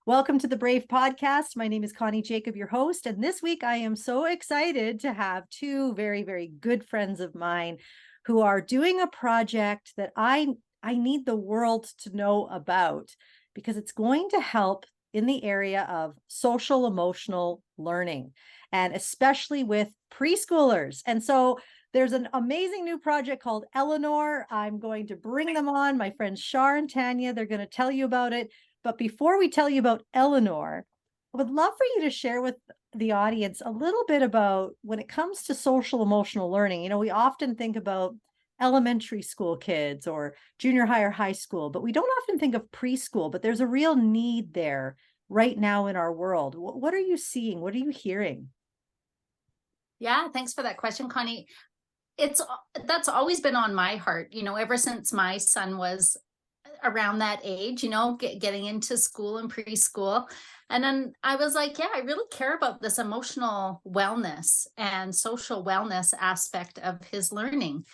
Welcome to the Brave Podcast. My name is Connie Jacob, your host. And this week I am so excited to have two very, very good friends of mine who are doing a project that I need the world to know about because it's going to help in the area of social emotional learning, and especially with preschoolers. And so there's an amazing new project called Elinor. I'm going to bring them on, my friends Char and Tanya. They're going to tell you about it. But before we tell you about Elinor, I would love for you to share with the audience a little bit about when it comes to social emotional learning. You know, we often think about elementary school kids or junior high or high school, but we don't often think of preschool, but there's a real need there right now in our world. What are you seeing? What are you hearing? Yeah, thanks for that question, Connie. That's always been on my heart, ever since my son was around that age, getting into school and preschool. And then I was like, yeah, I really care about this emotional wellness and social wellness aspect of his learning.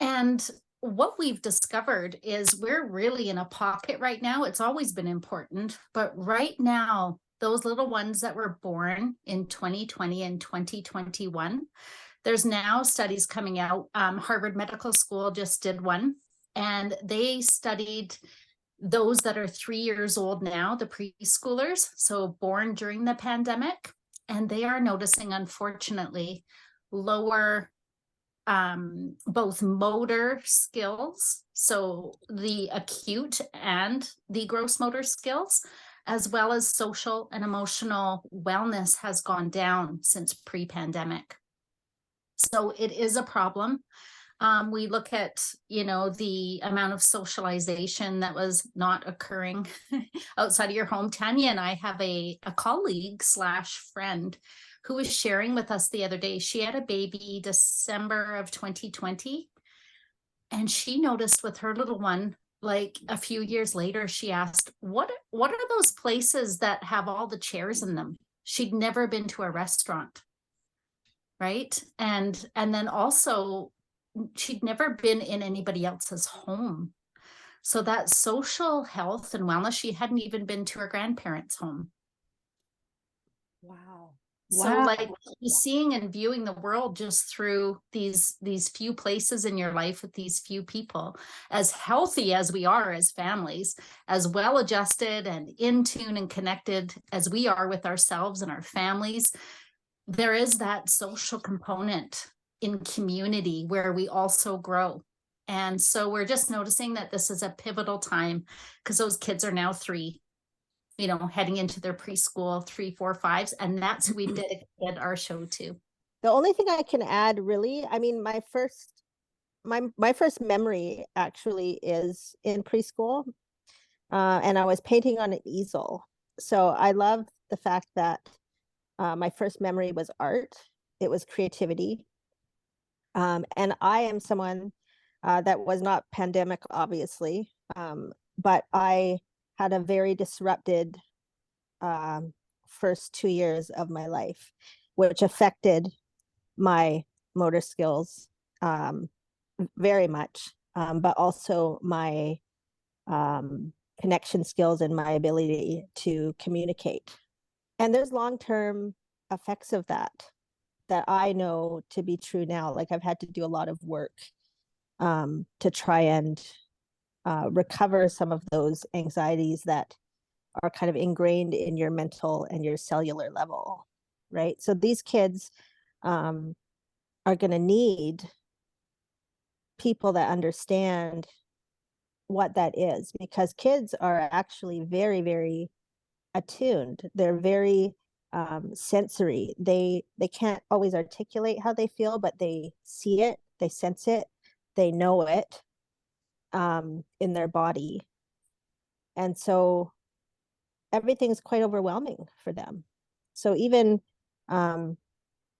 And what we've discovered is we're really in a pocket right now. It's always been important, but right now, those little ones that were born in 2020 and 2021, there's now studies coming out. Harvard Medical School just did one, and they studied those that are 3 years old now, the preschoolers, so born during the pandemic, and they are noticing, unfortunately, lower both motor skills, so the acute and the gross motor skills, as well as social and emotional wellness has gone down since pre-pandemic. So it is a problem. We look at, the amount of socialization that was not occurring outside of your home. Tanya and I have a colleague / friend who was sharing with us the other day. She had a baby December of 2020, and she noticed with her little one, like a few years later, she asked, what are those places that have all the chairs in them? She'd never been to a restaurant, right? And then also she'd never been in anybody else's home. So that social health and wellness, she hadn't even been to her grandparents' home. Wow. So like seeing and viewing the world just through these few places in your life with these few people, as healthy as we are as families, as well adjusted and in tune and connected as we are with ourselves and our families, there is that social component in community where we also grow. And so we're just noticing that this is a pivotal time because those kids are now 3, heading into their preschool, 3, 4, 5s, and that's who we dedicated our show to. The only thing I can add, really, I mean, my first memory actually is in preschool, and I was painting on an easel. So I love the fact that my first memory was art. It was creativity. And I am someone that was not pandemic, obviously, but I had a very disrupted first 2 years of my life, which affected my motor skills very much, but also my connection skills and my ability to communicate. And there's long-term effects of that I know to be true now. Like I've had to do a lot of work to try and recover some of those anxieties that are kind of ingrained in your mental and your cellular level, right? So these kids are going to need people that understand what that is, because kids are actually very, very attuned. They're very sensory. They can't always articulate how they feel, but they see it, they sense it, they know it in their body. And so everything's quite overwhelming for them. So even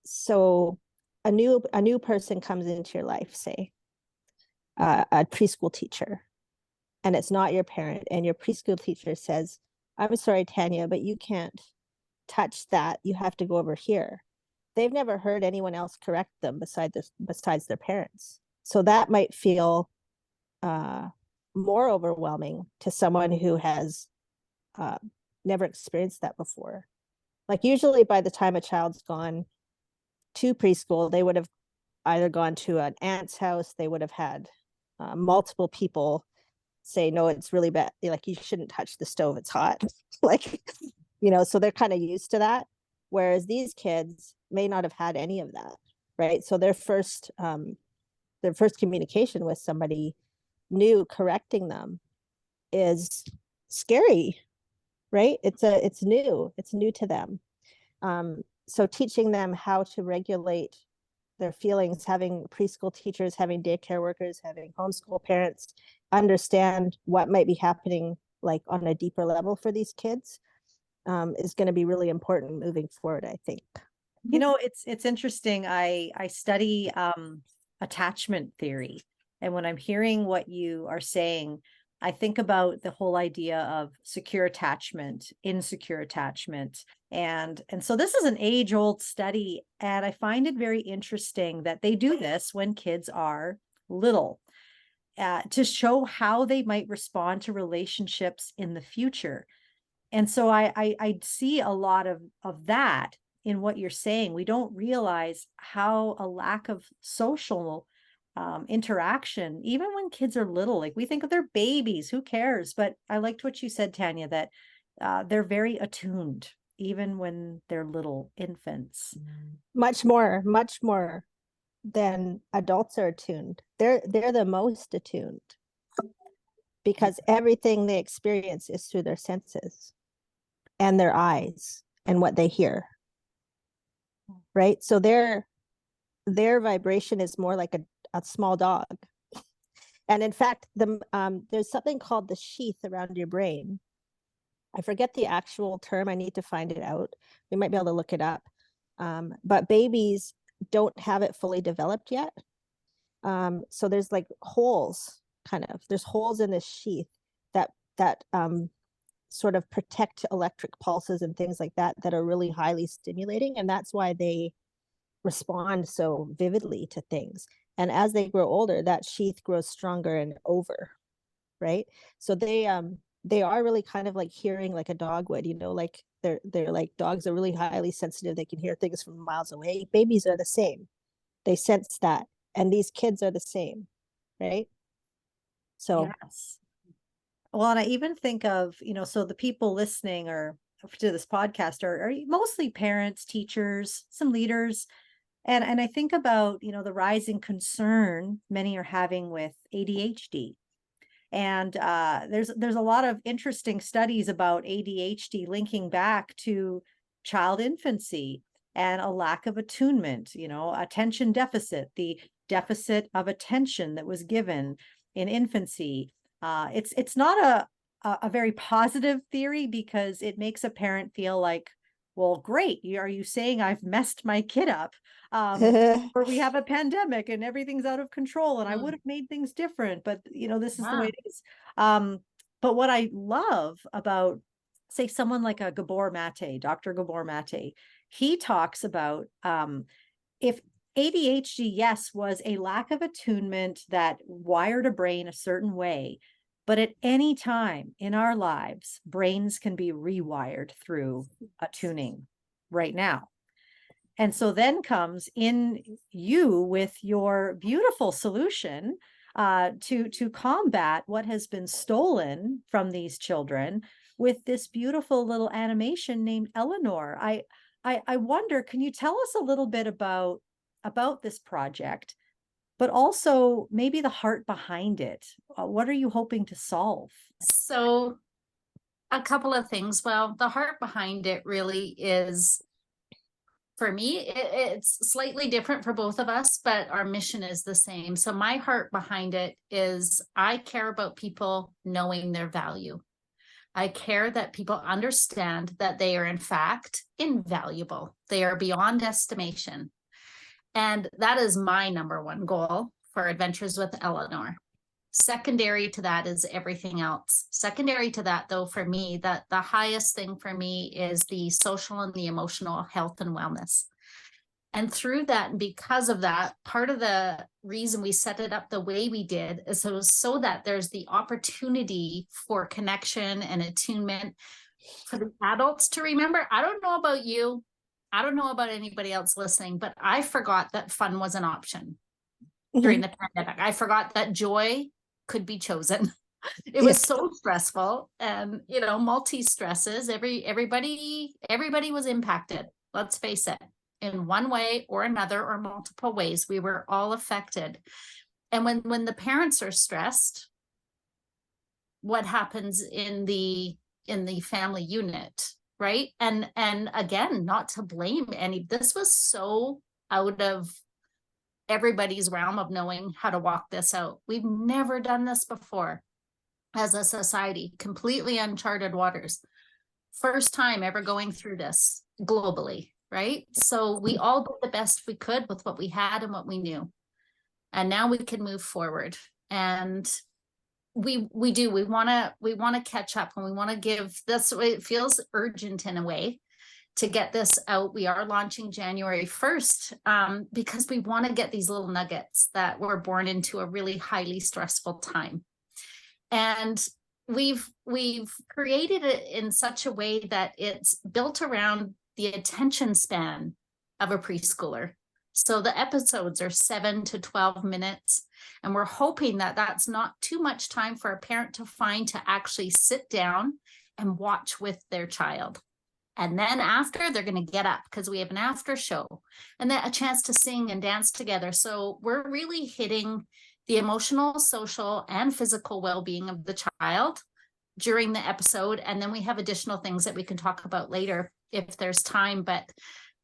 so a new person comes into your life, say a preschool teacher, and it's not your parent, and your preschool teacher says, "I'm sorry, Tanya, but you can't touch that. You have to go over here." They've never heard anyone else correct them besides their parents. So that might feel more overwhelming to someone who has never experienced that before. Like usually by the time a child's gone to preschool, they would have either gone to an aunt's house, they would have had multiple people say, no, it's really bad. Like, you shouldn't touch the stove, it's hot. Like, so they're kind of used to that. Whereas these kids may not have had any of that, right? So their first communication with somebody new correcting them is scary, right? It's new to them. So teaching them how to regulate their feelings, having preschool teachers, having daycare workers, having homeschool parents understand what might be happening like on a deeper level for these kids is going to be really important moving forward, I think. It's interesting. I study attachment theory, and when I'm hearing what you are saying, I think about the whole idea of secure attachment, insecure attachment. And so this is an age-old study, and I find it very interesting that they do this when kids are little to show how they might respond to relationships in the future. And so I see a lot of that in what you're saying. We don't realize how a lack of social interaction, even when kids are little, like we think of their babies, who cares? But I liked what you said, Tanya, that they're very attuned, even when they're little infants. Much more than adults are attuned. They're the most attuned because everything they experience is through their senses and their eyes and what they hear. Right? So their vibration is more like a small dog. And in fact, there's something called the sheath around your brain. I forget the actual term. I need to find it out. We might be able to look it up. But babies don't have it fully developed yet. So there's like holes, there's holes in this sheath that sort of protect electric pulses and things like that are really highly stimulating. And that's why they respond so vividly to things. And as they grow older, that sheath grows stronger and over, right? So they are really kind of like hearing like a dog would, like they're like, dogs are really highly sensitive. They can hear things from miles away. Babies are the same. They sense that. And these kids are the same, right? So yes. Well, and I even think of, so the people listening or to this podcast are mostly parents, teachers, some leaders. And I think about, the rising concern many are having with ADHD. And there's a lot of interesting studies about ADHD linking back to child infancy and a lack of attunement, attention deficit, the deficit of attention that was given in infancy. It's not a very positive theory because it makes a parent feel like, well, great. Are you saying I've messed my kid up? Or we have a pandemic and everything's out of control and I would have made things different, but this is the way it is. But what I love about, say, someone like a Dr. Gabor Mate, he talks about if ADHD, yes, was a lack of attunement that wired a brain a certain way, but at any time in our lives, brains can be rewired through attuning right now. And so then comes in you with your beautiful solution to combat what has been stolen from these children with this beautiful little animation named Elinor. I wonder, can you tell us a little bit about this project, but also maybe the heart behind it? What are you hoping to solve? So a couple of things. Well, the heart behind it really is, for me, it's slightly different for both of us, but our mission is the same. So my heart behind it is I care about people knowing their value. I care that people understand that they are in fact invaluable. They are beyond estimation. And that is my number one goal for Adventures with Elinor. Secondary to that is everything else. Secondary to that, though, for me, that the highest thing for me is the social and the emotional health and wellness. And through that, and because of that, part of the reason we set it up the way we did is so that there's the opportunity for connection and attunement for the adults to remember. I don't know about you. I don't know about anybody else listening, but I forgot that fun was an option during the pandemic. I forgot that joy could be chosen. It was so stressful, and multi stresses. Everybody was impacted. Let's face it, in one way or another, or multiple ways, we were all affected. And when the parents are stressed, what happens in the family unit, right? And again, not to blame this was so out of everybody's realm of knowing how to walk this out. We've never done this before as a society, completely uncharted waters. First time ever going through this globally, right? So we all did the best we could with what we had and what we knew. And now we can move forward. And we want to catch up, and we want to give this. It feels urgent in a way to get this out. We are launching January 1st because we want to get these little nuggets that were born into a really highly stressful time. And we've created it in such a way that it's built around the attention span of a preschooler. So the episodes are 7 to 12 minutes. And we're hoping that that's not too much time for a parent to find to actually sit down and watch with their child. And then after, they're going to get up because we have an after show and then a chance to sing and dance together. So we're really hitting the emotional, social, and physical well-being of the child during the episode. And then we have additional things that we can talk about later if there's time. But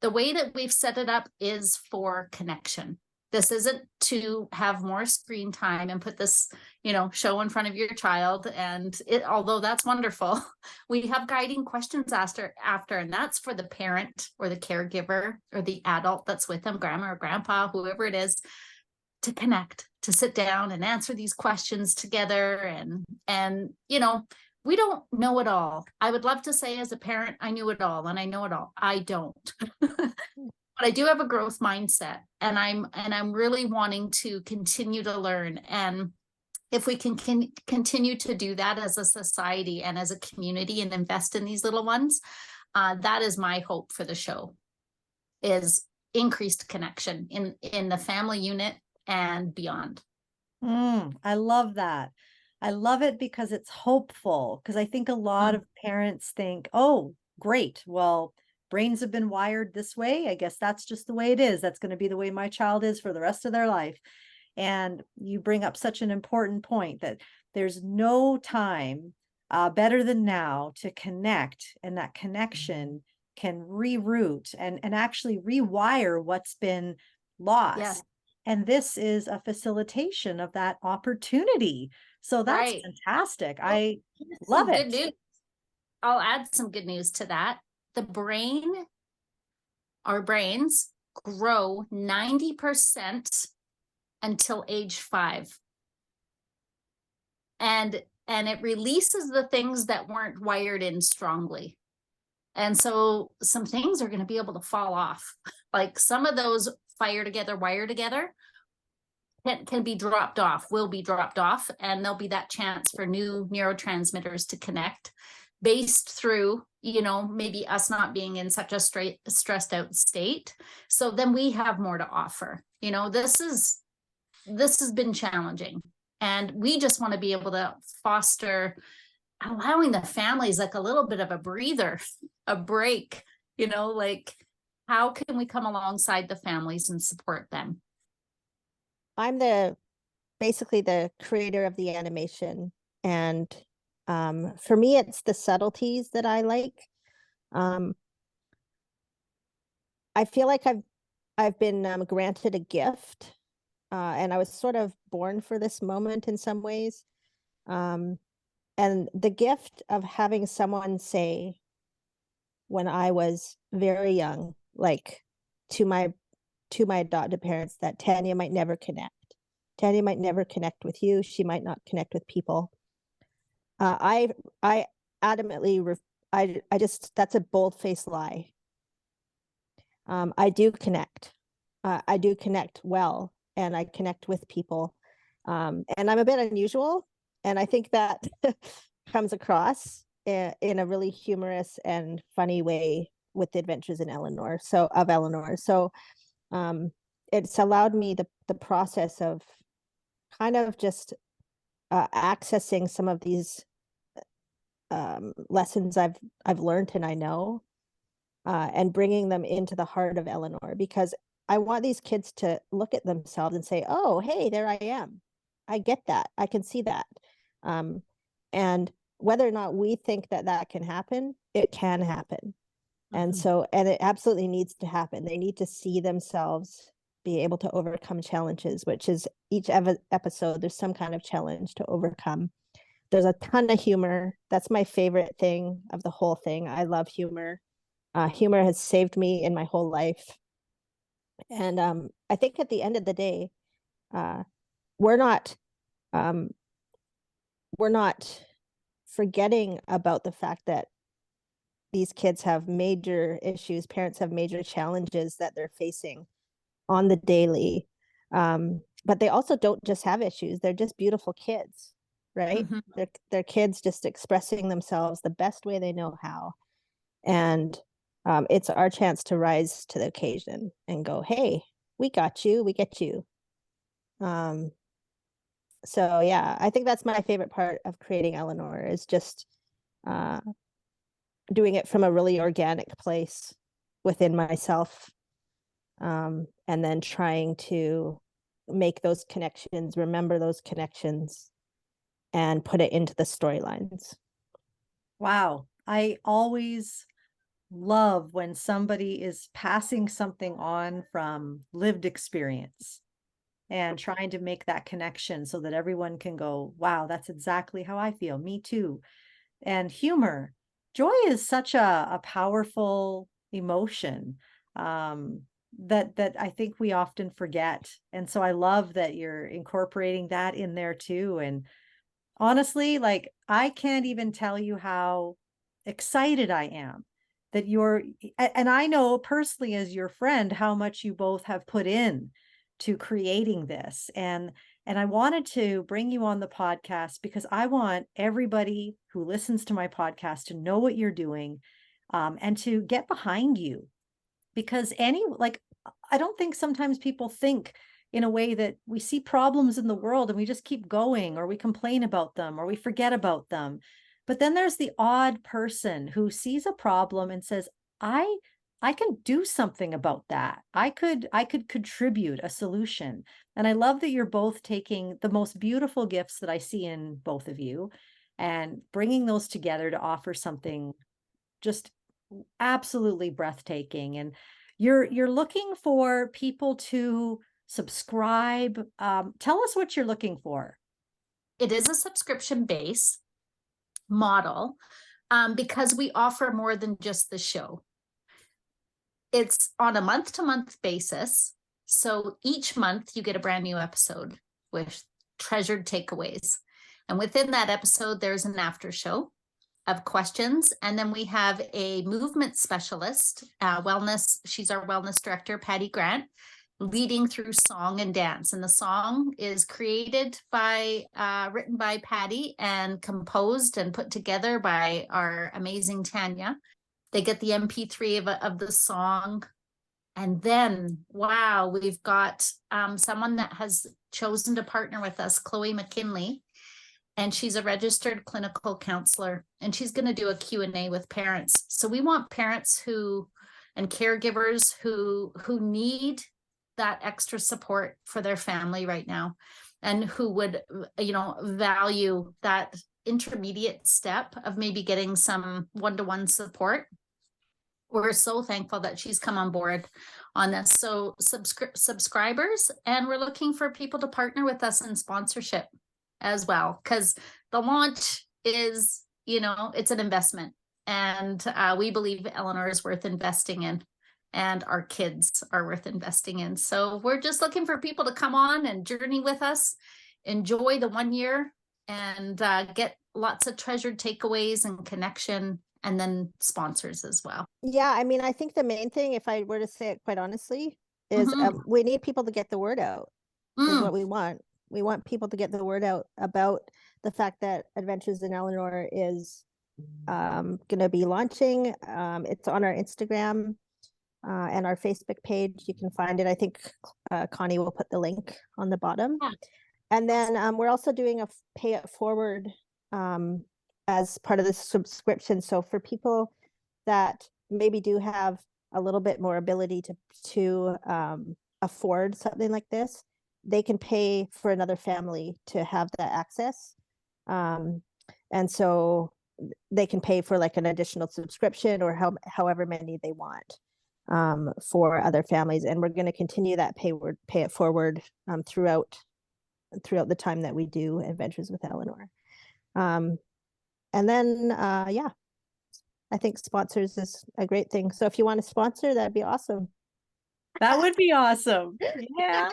the way that we've set it up is for connection. This isn't to have more screen time and put this, show in front of your child. And although that's wonderful, we have guiding questions after, and that's for the parent or the caregiver or the adult that's with them, grandma or grandpa, whoever it is, to connect, to sit down and answer these questions together. And we don't know it all. I would love to say as a parent, I knew it all and I know it all. I don't. But I do have a growth mindset, and I'm really wanting to continue to learn. And if we can continue to do that as a society and as a community and invest in these little ones, that is my hope for the show, is increased connection in the family unit and beyond. I love that. I love it because it's hopeful, because I think a lot of parents think, oh, great, well, brains have been wired this way. I guess that's just the way it is. That's going to be the way my child is for the rest of their life. And you bring up such an important point that there's no time better than now to connect, and that connection can reroute and actually rewire what's been lost. Yes. And this is a facilitation of that opportunity. So that's Right. fantastic. I love it. Good news. I'll add some good news to that. Our brains grow 90% until age 5. And it releases the things that weren't wired in strongly. And so some things are going to be able to fall off. Like some of those wire together can be dropped off, will be dropped off, and there'll be that chance for new neurotransmitters to connect based through, maybe us not being in such a stressed out state. So then we have more to offer. This has been challenging, and we just want to be able to foster allowing the families like a little bit of a breather, a break, like how can we come alongside the families and support them? I'm basically the creator of the animation, and for me, it's the subtleties that I like. I feel like I've been granted a gift, and I was sort of born for this moment in some ways. And the gift of having someone say, when I was very young, like to my adopted parents, that Tanya might never connect. Tanya might never connect with you. She might not connect with people. I adamantly, that's a bold-faced lie. I do connect. I do connect well, and I connect with people. And I'm a bit unusual, and I think that comes across in a really humorous and funny way with the adventures in Elinor. So of Elinor. So it's allowed me the process of kind of just accessing some of these lessons I've learned and I know, and bringing them into the heart of Elinor, because I want these kids to look at themselves and say, "Oh, hey, there I am. I get that. I can see that." And whether or not we think that that can happen, it can happen. And so, and it absolutely needs to happen. They need to see themselves be able to overcome challenges, which is each episode, there's some kind of challenge to overcome. There's a ton of humor. That's my favorite thing of the whole thing. I love humor. Humor has saved me in my whole life. And I think at the end of the day, we're not forgetting about the fact that these kids have major issues, parents have major challenges that they're facing on the daily. But they also don't just have issues, they're just beautiful kids, right? They're kids just expressing themselves the best way they know how. And it's our chance to rise to the occasion and go, hey, we got you, we get you. So yeah, I think that's my favorite part of creating Elinor, is just doing it from a really organic place within myself, and then trying to make those connections, remember those connections, and put it into the storylines. Wow. I always love when somebody is passing something on from lived experience and trying to make that connection so that everyone can go, wow, that's exactly how I feel. Me too. And humor. Joy is such a powerful emotion, that I think we often forget. And so I love that you're incorporating that in there too. And honestly, like, I can't even tell you how excited I am that and I know personally as your friend how much you both have put in to creating this. And I wanted to bring you on the podcast because I want everybody who listens to my podcast to know what you're doing, and to get behind you. Because I don't think sometimes people think in a way that we see problems in the world and we just keep going, or we complain about them, or we forget about them. But then there's the odd person who sees a problem and says, I can do something about that. I could contribute a solution. And I love that you're both taking the most beautiful gifts that I see in both of you and bringing those together to offer something just absolutely breathtaking. And you're looking for people to subscribe. Tell us what you're looking for. It is a subscription base model, because we offer more than just the show. It's on a month-to-month basis. So each month you get a brand new episode with treasured takeaways. And within that episode, there's an after show of questions. And then we have a movement specialist, wellness. She's our wellness director, Patty Grant, leading through song and dance. And the song is created by, written by Patty and composed and put together by our amazing Tanya. They get the MP3 of the song. And then, wow, we've got someone that has chosen to partner with us, Chloe McKinley. And she's a registered clinical counselor, and she's going to do a Q&A with parents. So we want parents and caregivers who need that extra support for their family right now, and who would, value that intermediate step of maybe getting some one-to-one support. We're so thankful that she's come on board on this. So subscribers, and we're looking for people to partner with us in sponsorship as well, because the launch is, it's an investment, and we believe Elinor is worth investing in, and our kids are worth investing in. So we're just looking for people to come on and journey with us, enjoy the 1 year, and get lots of treasured takeaways and connection, and then sponsors as well. Yeah, I mean, I think the main thing, if I were to say it quite honestly, is we need people to get the word out, is what we want. We want people to get the word out about the fact that Adventures in Elinor is going to be launching. It's on our Instagram and our Facebook page. You can find it. I think Connie will put the link on the bottom. Yeah. And then we're also doing a pay it forward as part of the subscription. So for people that maybe do have a little bit more ability to afford something like this, they can pay for another family to have that access. And so they can pay for like an additional subscription or however many they want for other families. And we're going to continue that pay it forward throughout the time that we do Adventures with Elinor. And then, yeah, I think sponsors is a great thing. So if you want to sponsor, that'd be awesome. That would be awesome. Yeah.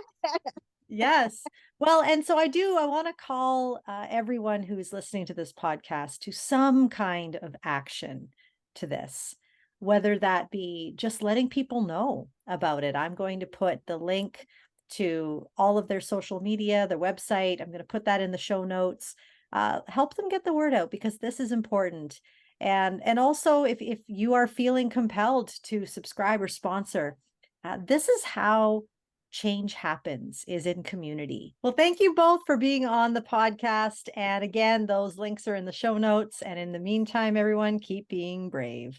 Yes. Well, and so I want to call everyone who's listening to this podcast to some kind of action to this, whether that be just letting people know about it. I'm going to put the link to all of their social media, their website. I'm going to put that in the show notes. Help them get the word out, because this is important. And also, if you are feeling compelled to subscribe or sponsor, this is how change happens, is in community. Well, thank you both for being on the podcast. And again, those links are in the show notes. And in the meantime, everyone, keep being brave.